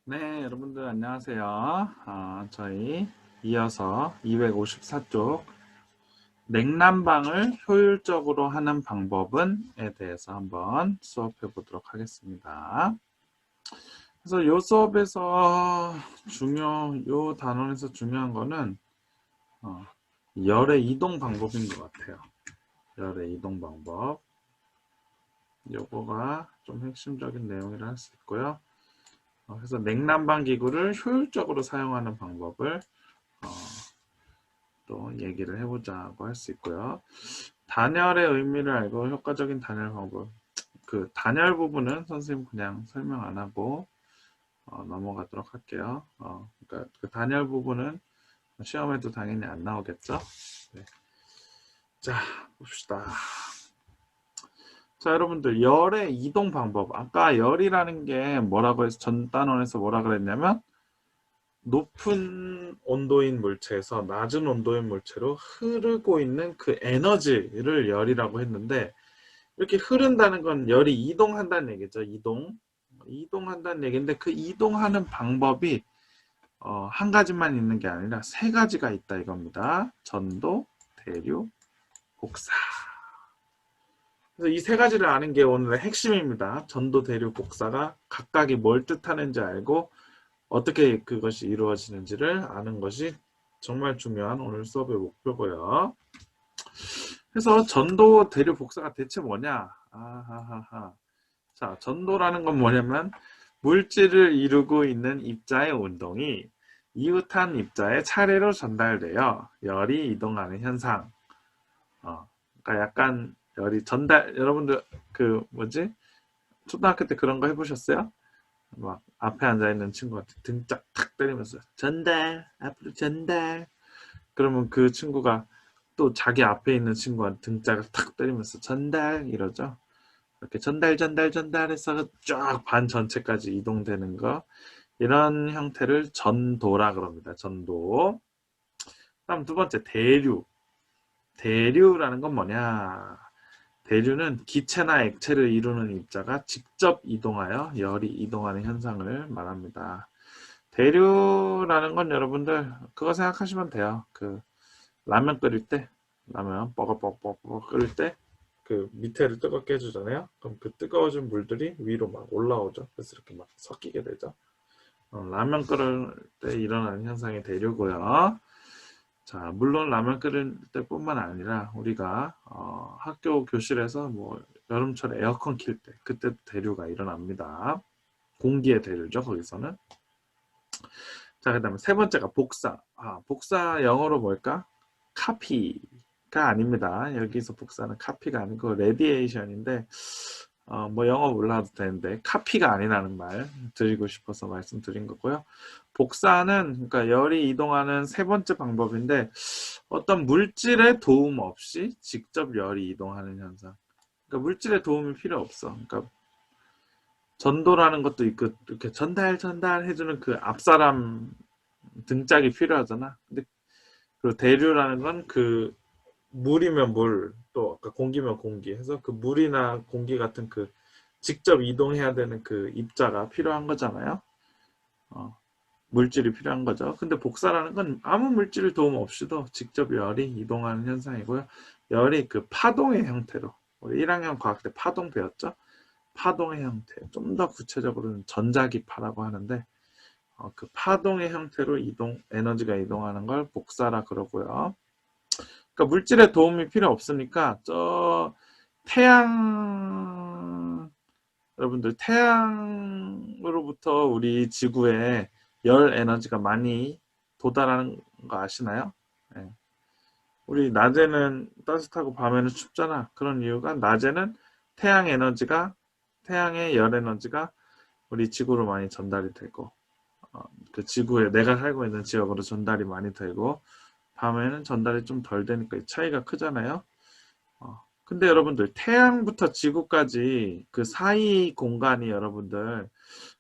네, 여러분들 안녕하세요. 저희 이어서 254쪽 냉난방을 효율적으로 하는 방법은에 대해서 한번 수업해 보도록 하겠습니다. 그래서 이 수업에서 요 단원에서 중요한 거는 열의 이동 방법인 것 같아요. 열의 이동 방법. 요거가 좀 핵심적인 내용이라 할 수 있고요. 그래서 냉난방 기구를 효율적으로 사용하는 방법을 또 얘기를 해보자고 할 수 있고요. 단열의 의미를 알고 효과적인 단열 방법. 그 단열 부분은 선생님 그냥 설명 안 하고 넘어가도록 할게요. 그러니까 그 단열 부분은 시험에도 당연히 안 나오겠죠. 네. 자, 봅시다. 자, 여러분들 열의 이동 방법. 아까 열이라는 게 뭐라고 해서 전 단원에서 뭐라 그랬냐면 높은 온도인 물체에서 낮은 온도인 물체로 흐르고 있는 그 에너지를 열이라고 했는데, 이렇게 흐른다는 건 열이 이동한다는 얘기죠. 이동한다는 얘기인데, 그 이동하는 방법이 한 가지만 있는 게 아니라 세 가지가 있다 이겁니다. 전도, 대류, 복사. 그래서 이 세 가지를 아는 게 오늘의 핵심입니다. 전도, 대류, 복사가 각각이 뭘 뜻하는지 알고 어떻게 그것이 이루어지는지를 아는 것이 정말 중요한 오늘 수업의 목표고요. 그래서 전도, 대류, 복사가 대체 뭐냐? 아하하하. 자, 전도라는 건 뭐냐면 물질을 이루고 있는 입자의 운동이 이웃한 입자의 차례로 전달되어 열이 이동하는 현상. 그러니까 약간 열이 여러분들 그 뭐지? 초등학교 때 그런 거 해보셨어요? 막 앞에 앉아있는 친구한테 등짝 탁 때리면서 전달, 앞으로 전달. 그러면 그 친구가 또 자기 앞에 있는 친구한테 등짝을 탁 때리면서 전달 이러죠. 이렇게 전달해서 쫙 반 전체까지 이동되는 거. 이런 형태를 전도라 그럽니다. 전도. 다음 두 번째 대류. 대류라는 건 뭐냐? 대류는 기체나 액체를 이루는 입자가 직접 이동하여 열이 이동하는 현상을 말합니다. 대류라는 건 여러분들 그거 생각하시면 돼요. 그 라면 끓일 때 라면 뻐걱뻐걱 끓일 때 그 밑에를 뜨겁게 해주잖아요. 그럼 그 뜨거워진 물들이 위로 막 올라오죠. 그래서 이렇게 막 섞이게 되죠. 라면 끓일 때 일어나는 현상이 대류고요. 자, 물론 라면 끓일 때뿐만 아니라 우리가 학교 교실에서 뭐 여름철에 에어컨 킬 때 그때도 대류가 일어납니다. 공기의 대류죠, 거기서는. 자, 그 다음에 세 번째가 복사. 복사 영어로 뭘까? 카피가 아닙니다. 여기서 복사는 카피가 아니고 레디에이션인데 뭐 영어 몰라도 되는데 카피가 아니라는 말 드리고 싶어서 말씀드린 거고요. 복사는 그러니까 열이 이동하는 세 번째 방법인데 어떤 물질의 도움 없이 직접 열이 이동하는 현상. 그러니까 물질의 도움이 필요 없어. 그러니까 전도라는 것도 있고 이렇게 전달 해주는 그 앞사람 등짝이 필요하잖아. 근데 그 대류라는 건 그 물이면 물, 또 아까 공기면 공기 해서 그 물이나 공기 같은 그 직접 이동해야 되는 그 입자가 필요한 거잖아요. 물질이 필요한 거죠. 근데 복사라는 건 아무 물질 도움 없이도 직접 열이 이동하는 현상이고요. 열이 그 파동의 형태로 우리 1학년 과학 때 파동 배웠죠? 파동의 형태, 좀 더 구체적으로는 전자기파라고 하는데 그 파동의 형태로 에너지가 이동하는 걸 복사라 그러고요. 그러니까 물질의 도움이 필요 없으니까 태양 여러분들 태양으로부터 우리 지구에 열 에너지가 많이 도달하는 거 아시나요? 네. 우리 낮에는 따뜻하고 밤에는 춥잖아. 그런 이유가 낮에는 태양의 열 에너지가 우리 지구로 많이 전달이 되고 그 지구에 내가 살고 있는 지역으로 전달이 많이 되고 밤에는 전달이 좀 덜 되니까 차이가 크잖아요. 근데 여러분들 태양부터 지구까지 그 사이 공간이 여러분들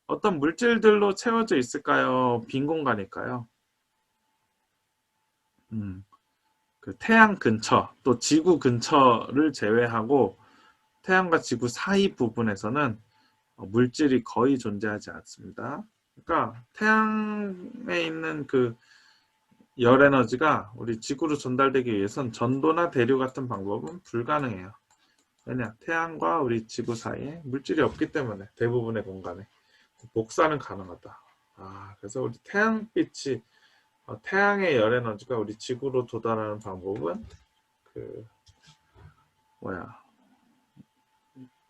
어떤 물질들로 채워져 있을까요? 빈 공간일까요? 그 태양 근처 또 지구 근처를 제외하고 태양과 지구 사이 부분에서는 물질이 거의 존재하지 않습니다. 그러니까 태양에 있는 그 열 에너지가 우리 지구로 전달되기 위해선 전도나 대류 같은 방법은 불가능해요. 왜냐? 태양과 우리 지구 사이에 물질이 없기 때문에 대부분의 공간에 복사는 가능하다. 그래서 우리 태양빛이 태양의 열 에너지가 우리 지구로 도달하는 방법은 그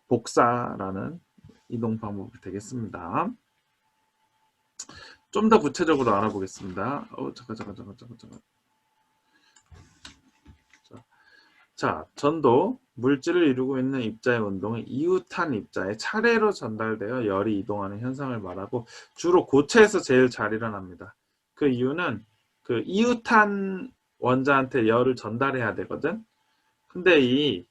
복사라는 이동 방법이 되겠습니다. 좀 더 구체적으로 알아보겠습니다. 잠깐. 자, 전도, 물질을 이루고 있는 입자의 운동은 이웃한 입자에 차례로 전달되어 열이 이동하는 현상을 말하고 주로 고체에서 제일 잘 일어납니다. 그 이유는 그 이웃한 원자한테 열을 전달해야 되거든. 근데 이제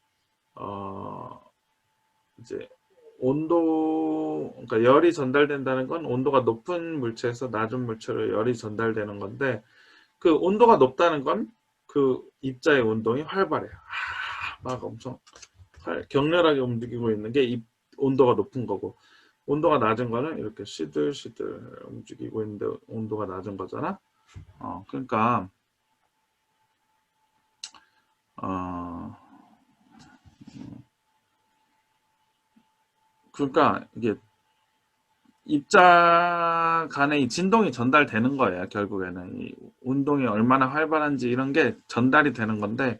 그러니까 열이 전달된다는 건 온도가 높은 물체에서 낮은 물체로 열이 전달되는 건데 그 온도가 높다는 건 그 입자의 운동이 활발해요. 막 엄청 격렬하게 움직이고 있는 게 온도가 높은 거고 온도가 낮은 거는 이렇게 시들시들 움직이고 있는데 온도가 낮은 거잖아. 그러니까 이게 입자 간의 이 진동이 전달되는 거예요. 결국에는 이 운동이 얼마나 활발한지 이런 게 전달이 되는 건데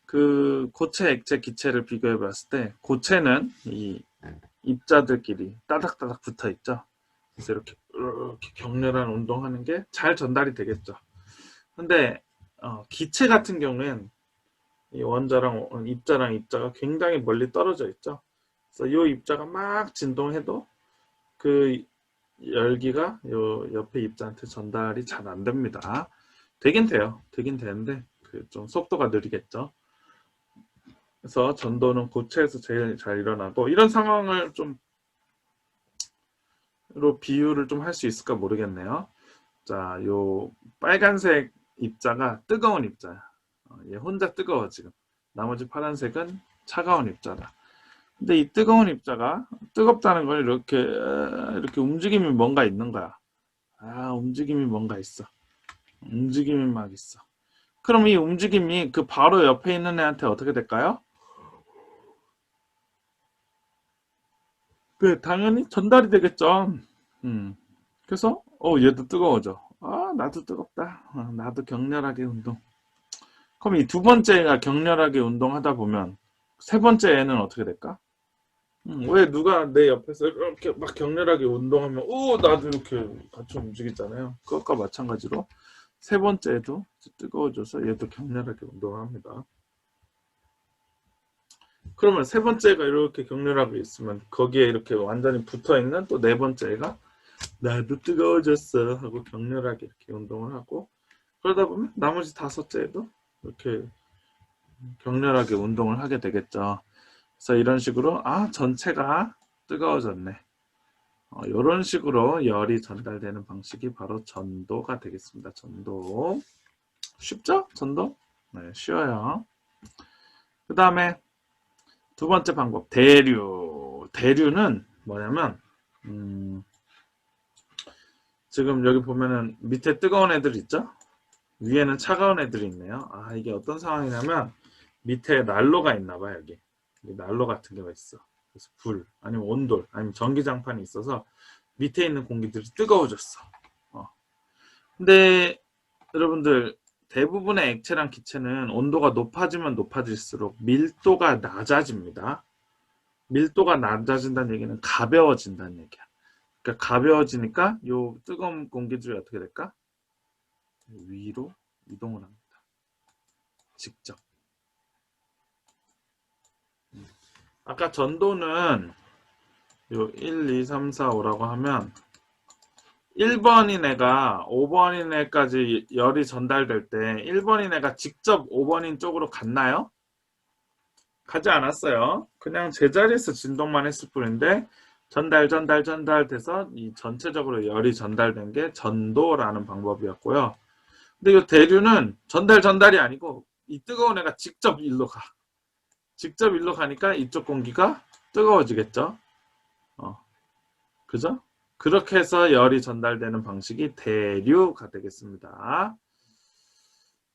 그 고체, 액체, 기체를 비교해 봤을 때 고체는 이 입자들끼리 따닥따닥 붙어 있죠. 그래서 이렇게 격렬한 운동하는 게 잘 전달이 되겠죠. 근데 기체 같은 경우엔 이 원자랑 입자랑 입자가 굉장히 멀리 떨어져 있죠. 그래서 이 입자가 막 진동해도 그 열기가 요 옆에 입자한테 전달이 잘 안 됩니다. 되긴 돼요. 되긴 되는데 그 좀 속도가 느리겠죠. 그래서 전도는 고체에서 제일 잘 일어나고 이런 상황을 좀 비유를 좀 할 수 있을까 모르겠네요. 자, 요 빨간색 입자가 뜨거운 입자야. 얘 혼자 뜨거워 지금. 나머지 파란색은 차가운 입자다. 근데 이 뜨거운 입자가 뜨겁다는 걸 이렇게 움직임이 뭔가 있는 거야. 움직임이 뭔가 있어. 움직임이 막 있어. 그럼 이 움직임이 그 바로 옆에 있는 애한테 어떻게 될까요? 네, 당연히 전달이 되겠죠. 그래서 얘도 뜨거워져. 나도 뜨겁다. 나도 격렬하게 운동. 그럼 이 두 번째가 격렬하게 운동하다 보면 세 번째 애는 어떻게 될까? 왜 누가 내 옆에서 이렇게 막 격렬하게 운동하면 나도 이렇게 같이 움직이잖아요. 그것과 마찬가지로 세 번째에도 뜨거워져서 얘도 격렬하게 운동을 합니다. 그러면 세 번째가 이렇게 격렬하게 있으면 거기에 이렇게 완전히 붙어있는 또 네 번째가 나도 뜨거워졌어 하고 격렬하게 이렇게 운동을 하고 그러다 보면 나머지 다섯째에도 이렇게 격렬하게 운동을 하게 되겠죠. 그래서 이런 식으로 전체가 뜨거워졌네. 이런 식으로 열이 전달되는 방식이 바로 전도가 되겠습니다. 전도. 쉽죠? 전도? 네, 쉬워요. 그 다음에 두 번째 방법, 대류. 대류는 뭐냐면 지금 여기 보면은 밑에 뜨거운 애들 있죠? 위에는 차가운 애들이 있네요. 이게 어떤 상황이냐면 밑에 난로가 있나 봐요. 여기 난로 같은 게가 있어. 그래서 불 아니면 온돌 아니면 전기장판이 있어서 밑에 있는 공기들이 뜨거워졌어. 근데 여러분들 대부분의 액체랑 기체는 온도가 높아지면 높아질수록 밀도가 낮아집니다. 밀도가 낮아진다는 얘기는 가벼워진다는 얘기야. 그러니까 가벼워지니까 요 뜨거운 공기들이 어떻게 될까? 위로 이동을 합니다. 직접. 아까 전도는 요 1, 2, 3, 4, 5라고 하면 1번인 애가 5번인 애까지 열이 전달될 때 1번인 애가 직접 5번인 쪽으로 갔나요? 가지 않았어요. 그냥 제자리에서 진동만 했을 뿐인데 전달돼서 이 전체적으로 열이 전달된 게 전도라는 방법이었고요. 근데 이 대류는 전달이 아니고 이 뜨거운 애가 직접 일로 가. 직접 일로 가니까 이쪽 공기가 뜨거워지겠죠. 그죠? 그렇게 해서 열이 전달되는 방식이 대류가 되겠습니다.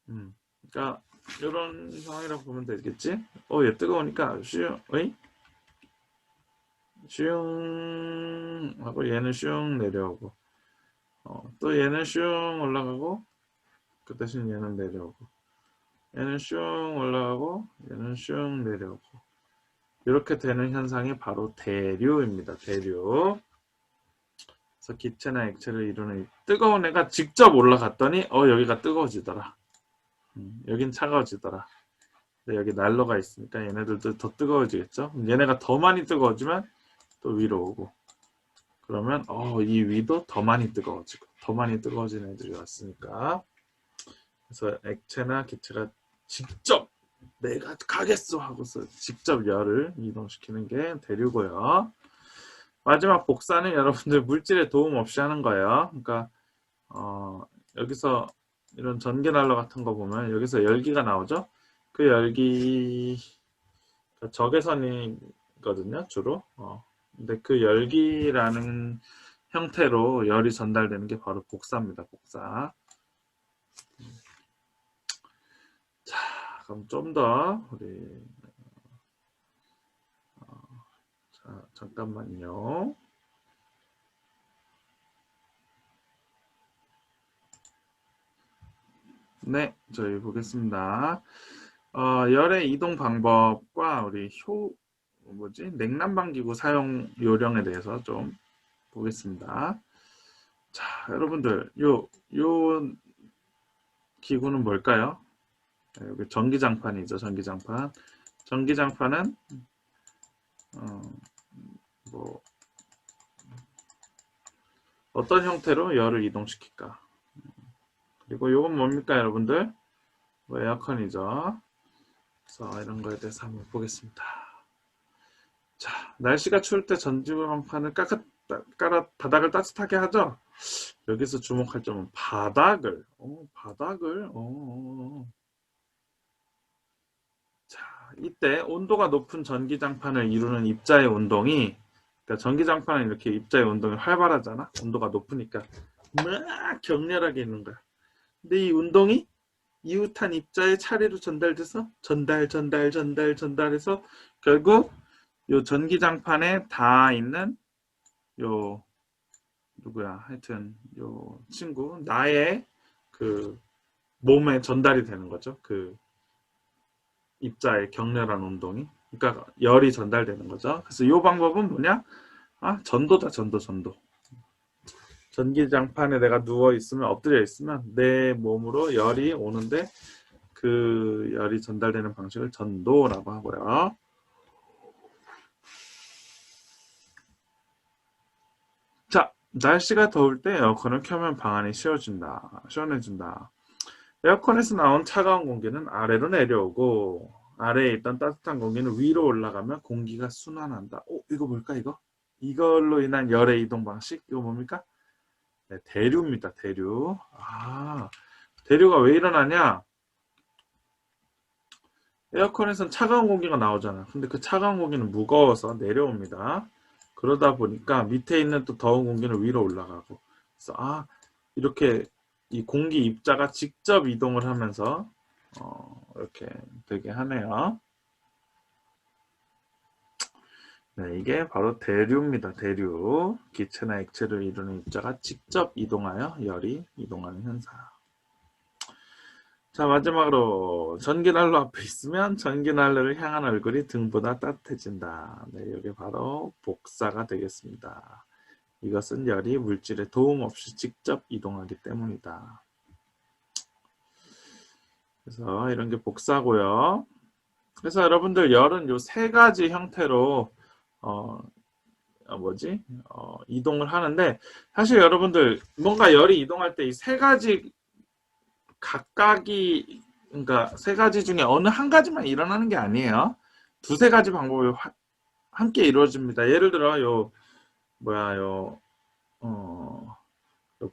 그러니까 이런 상황이라고 보면 되겠지. 얘 뜨거우니까 슝 하고 얘는 슝 내려오고, 또 얘는 슝 올라가고, 그 대신 얘는 내려오고, 얘는 슝 올라가고, 얘는 슝 내려오고, 이렇게 되는 현상이 바로 대류입니다. 대류. 그래서 기체나 액체를 이루는 뜨거운 애가 직접 올라갔더니 여기가 뜨거워지더라. 여긴 차가워지더라. 근데 여기 난로가 있으니까 얘네들도 더 뜨거워지겠죠. 얘네가 더 많이 뜨거워지면 또 위로 오고, 그러면 이 위도 더 많이 뜨거워지고, 더 많이 뜨거워진 애들이 왔으니까. 그래서 액체나 기체가 직접 내가 가겠어 하고서 직접 열을 이동시키는 게 대류고요. 마지막 복사는 여러분들 물질의 도움 없이 하는 거예요. 그러니까 여기서 이런 전기난로 같은 거 보면 여기서 열기가 나오죠. 그 열기 적외선이거든요, 주로. 근데 그 열기라는 형태로 열이 전달되는 게 바로 복사입니다. 복사. 자, 그럼 좀 더 우리 자, 잠깐만요. 네, 저희 보겠습니다. 열의 이동 방법과 우리 냉난방기구 사용 요령에 대해서 좀 보겠습니다. 자, 여러분들, 요 기구는 뭘까요? 여기 전기장판이죠, 전기장판. 전기장판은, 어떤 형태로 열을 이동시킬까? 그리고 요건 뭡니까, 여러분들? 에어컨이죠. 그래서 이런 거에 대해서 한번 보겠습니다. 자, 날씨가 추울 때 전지장판을 깔아 바닥을 따뜻하게 하죠. 여기서 주목할 점은 바닥을. 자, 이때 온도가 높은 전기장판을 이루는 입자의 운동이, 그러니까 전기장판은 이렇게 입자의 운동이 활발하잖아. 온도가 높으니까 막 격렬하게 있는 거야. 근데 이 운동이 이웃한 입자의 차례로 전달돼서 전달해서 결국 요 전기장판에 닿아 있는 요 누구야 하여튼 요 친구 나의 그 몸에 전달이 되는 거죠. 그 입자의 격렬한 운동이, 그러니까 열이 전달되는 거죠. 그래서 이 방법은 뭐냐? 전도다, 전도. 전기장판에 내가 누워 있으면, 엎드려 있으면 내 몸으로 열이 오는데 그 열이 전달되는 방식을 전도라고 하고요. 자, 날씨가 더울 때 에어컨을 켜면 방 안이 시원해진다. 에어컨에서 나온 차가운 공기는 아래로 내려오고 아래에 있던 따뜻한 공기는 위로 올라가면 공기가 순환한다. 이거 뭘까 이거? 이걸로 인한 열의 이동 방식? 이거 뭡니까? 네, 대류입니다. 대류. 대류가 왜 일어나냐? 에어컨에선 차가운 공기가 나오잖아. 근데 그 차가운 공기는 무거워서 내려옵니다. 그러다 보니까 밑에 있는 또 더운 공기는 위로 올라가고. 그래서 이렇게 이 공기 입자가 직접 이동을 하면서 이렇게 되게 하네요. 네, 이게 바로 대류입니다. 대류. 기체나 액체를 이루는 입자가 직접 이동하여 열이 이동하는 현상. 자, 마지막으로 전기난로 앞에 있으면 전기난로를 향한 얼굴이 등보다 따뜻해진다. 네, 이게 바로 복사가 되겠습니다. 이것은 열이 물질의 도움 없이 직접 이동하기 때문이다. 그래서 이런 게 복사고요. 그래서 여러분들 열은 요 세 가지 형태로 이동을 하는데, 사실 여러분들 뭔가 열이 이동할 때 이 세 가지 각각이, 그러니까 세 가지 중에 어느 한 가지만 일어나는 게 아니에요. 두세 가지 방법이 함께 이루어집니다. 예를 들어 요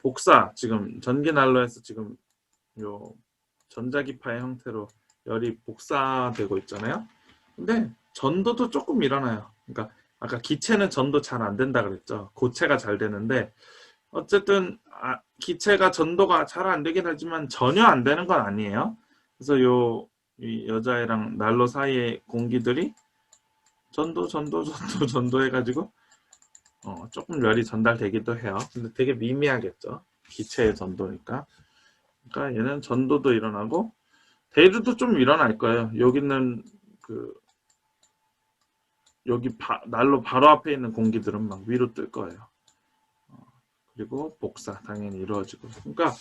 복사, 지금 전기난로에서 지금 요 전자기파의 형태로 열이 복사되고 있잖아요. 근데 전도도 조금 일어나요. 그러니까 아까 기체는 전도 잘 안 된다 그랬죠. 고체가 잘 되는데 어쨌든 기체가 전도가 잘 안 되긴 하지만 전혀 안 되는 건 아니에요. 그래서 이 여자애랑 난로 사이의 공기들이 전도 해가지고 조금 열이 전달되기도 해요. 근데 되게 미미하겠죠. 기체의 전도니까. 그러니까 얘는 전도도 일어나고 대류도 좀 일어날 거예요. 여기는 여기 난로 바로 앞에 있는 공기들은 막 위로 뜰 거예요. 그리고 복사 당연히 이루어지고. 그러니까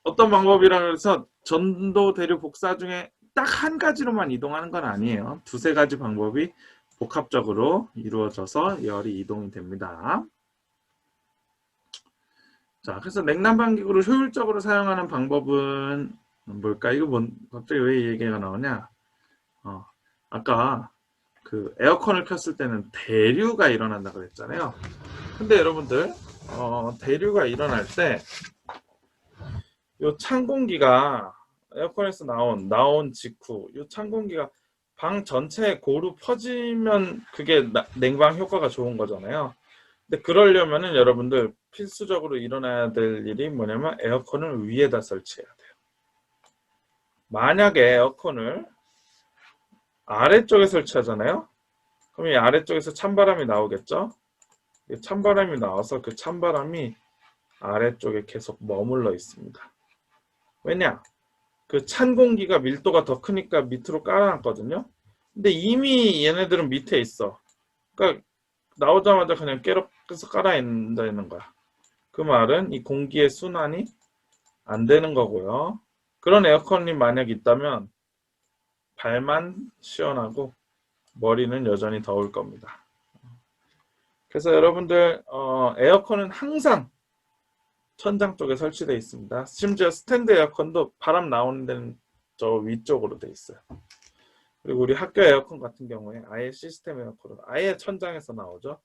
어떤 방법이라 해서 전도, 대류, 복사 중에 딱 한 가지로만 이동하는 건 아니에요. 두세 가지 방법이 복합적으로 이루어져서 열이 이동이 됩니다. 자, 그래서 냉난방기구를 효율적으로 사용하는 방법은 뭘까? 이거 갑자기 왜 이 얘기가 나오냐? 아까 그 에어컨을 켰을 때는 대류가 일어난다 그랬잖아요. 근데 여러분들 대류가 일어날 때 요 찬 공기가 에어컨에서 나온 직후 요 찬 공기가 방 전체에 고루 퍼지면 그게 냉방 효과가 좋은 거잖아요. 근데 그러려면은 여러분들 필수적으로 일어나야 될 일이 뭐냐면 에어컨을 위에다 설치해야 돼요. 만약에 에어컨을 아래쪽에 설치하잖아요. 그럼 이 아래쪽에서 찬바람이 나오겠죠. 찬바람이 나와서 그 찬바람이 아래쪽에 계속 머물러 있습니다. 왜냐? 그 찬 공기가 밀도가 더 크니까 밑으로 깔아놨거든요. 근데 이미 얘네들은 밑에 있어. 그러니까 나오자마자 그냥 깨서 깔아앉아 있는 거야. 그 말은 이 공기의 순환이 안 되는 거고요. 그런 에어컨이 만약 있다면 발만 시원하고 머리는 여전히 더울 겁니다. 그래서 여러분들 에어컨은 항상 천장 쪽에 설치되어 있습니다. 심지어 스탠드 에어컨도 바람 나오는 데는 저 위쪽으로 되어 있어요. 그리고 우리 학교 에어컨 같은 경우에 아예 시스템 에어컨은 아예 천장에서 나오죠.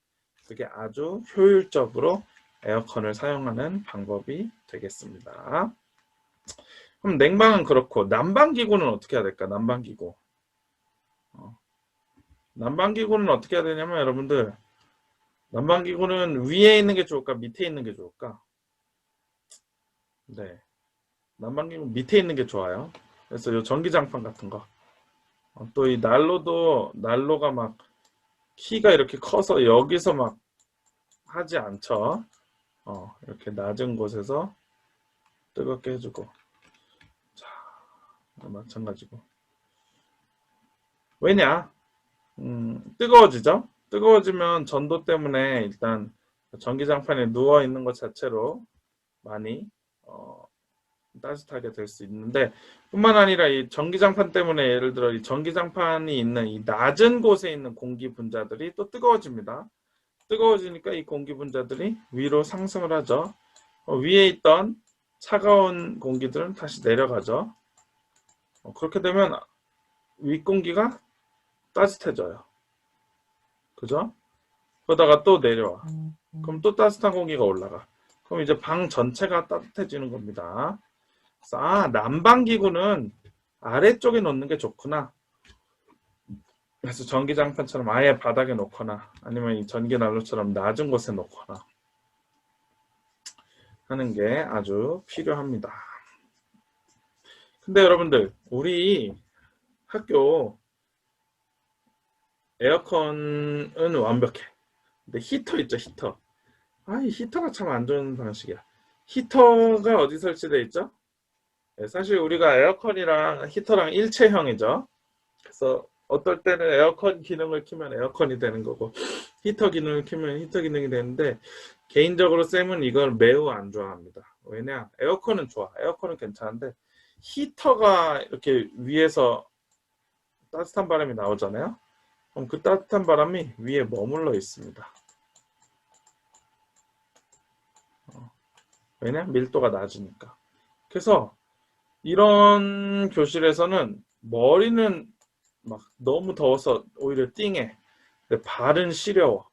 그게 아주 효율적으로 에어컨을 사용하는 방법이 되겠습니다. 그럼 냉방은 그렇고 난방기구는 어떻게 해야 될까? 난방기구. 난방기구는 어떻게 해야 되냐면 여러분들 난방기구는 위에 있는 게 좋을까? 밑에 있는 게 좋을까? 네, 난방기구 밑에 있는 게 좋아요. 그래서 이 전기장판 같은 거. 또 이 난로가 막 키가 이렇게 커서 여기서 막 하지 않죠. 이렇게 낮은 곳에서 뜨겁게 해주고. 자, 마찬가지고. 왜냐? 뜨거워지죠? 뜨거워지면 전도 때문에 일단 전기장판에 누워 있는 것 자체로 많이 따뜻하게 될 수 있는데 뿐만 아니라 이 전기장판 때문에 예를 들어 이 전기장판이 있는 이 낮은 곳에 있는 공기 분자들이 또 뜨거워집니다. 뜨거워지니까 이 공기 분자들이 위로 상승을 하죠. 위에 있던 차가운 공기들은 다시 내려가죠. 그렇게 되면 윗공기가 따뜻해져요. 그죠? 그러다가 또 내려와. 그럼 또 따뜻한 공기가 올라가. 그럼 이제 방 전체가 따뜻해지는 겁니다. 난방기구는 아래쪽에 놓는 게 좋구나. 그래서 전기장판처럼 아예 바닥에 놓거나 아니면 이 전기난로처럼 낮은 곳에 놓거나 하는 게 아주 필요합니다. 근데 여러분들 우리 학교 에어컨은 완벽해. 근데 히터 있죠, 히터. 이 히터가 참 안 좋은 방식이야. 히터가 어디 설치되어 있죠? 사실 우리가 에어컨이랑 히터랑 일체형이죠. 그래서 어떨 때는 에어컨 기능을 켜면 에어컨이 되는 거고 히터 기능을 켜면 히터 기능이 되는데 개인적으로 쌤은 이걸 매우 안 좋아합니다. 왜냐? 에어컨은 좋아. 에어컨은 괜찮은데 히터가 이렇게 위에서 따뜻한 바람이 나오잖아요. 그럼 그 따뜻한 바람이 위에 머물러 있습니다. 왜냐? 밀도가 낮으니까. 그래서 이런 교실에서는 머리는 막 너무 더워서 오히려 띵해. 근데 발은 시려워.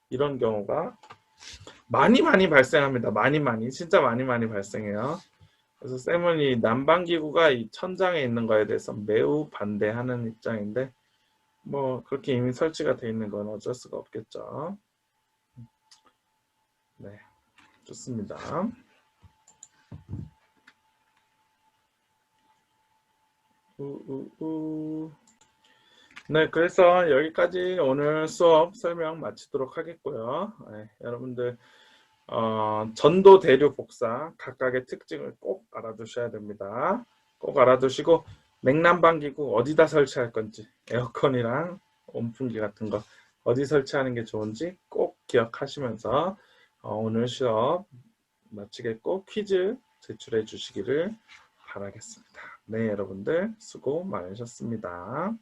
이런 경우가 많이 발생합니다. 진짜 많이 발생해요. 그래서 쌤은 이 난방기구가 이 천장에 있는 거에 대해서 매우 반대하는 입장인데 뭐 그렇게 이미 설치가 돼 있는 건 어쩔 수가 없겠죠. 네, 좋습니다. 네, 그래서 여기까지 오늘 수업 설명 마치도록 하겠고요. 네, 여러분들 전도, 대류, 복사 각각의 특징을 꼭 알아두셔야 됩니다. 꼭 알아두시고 냉난방기구 어디다 설치할 건지, 에어컨이랑 온풍기 같은 거 어디 설치하는 게 좋은지 꼭 기억하시면서 오늘 수업 마치겠고 퀴즈 제출해 주시기를 바라겠습니다. 네, 여러분들 수고 많으셨습니다.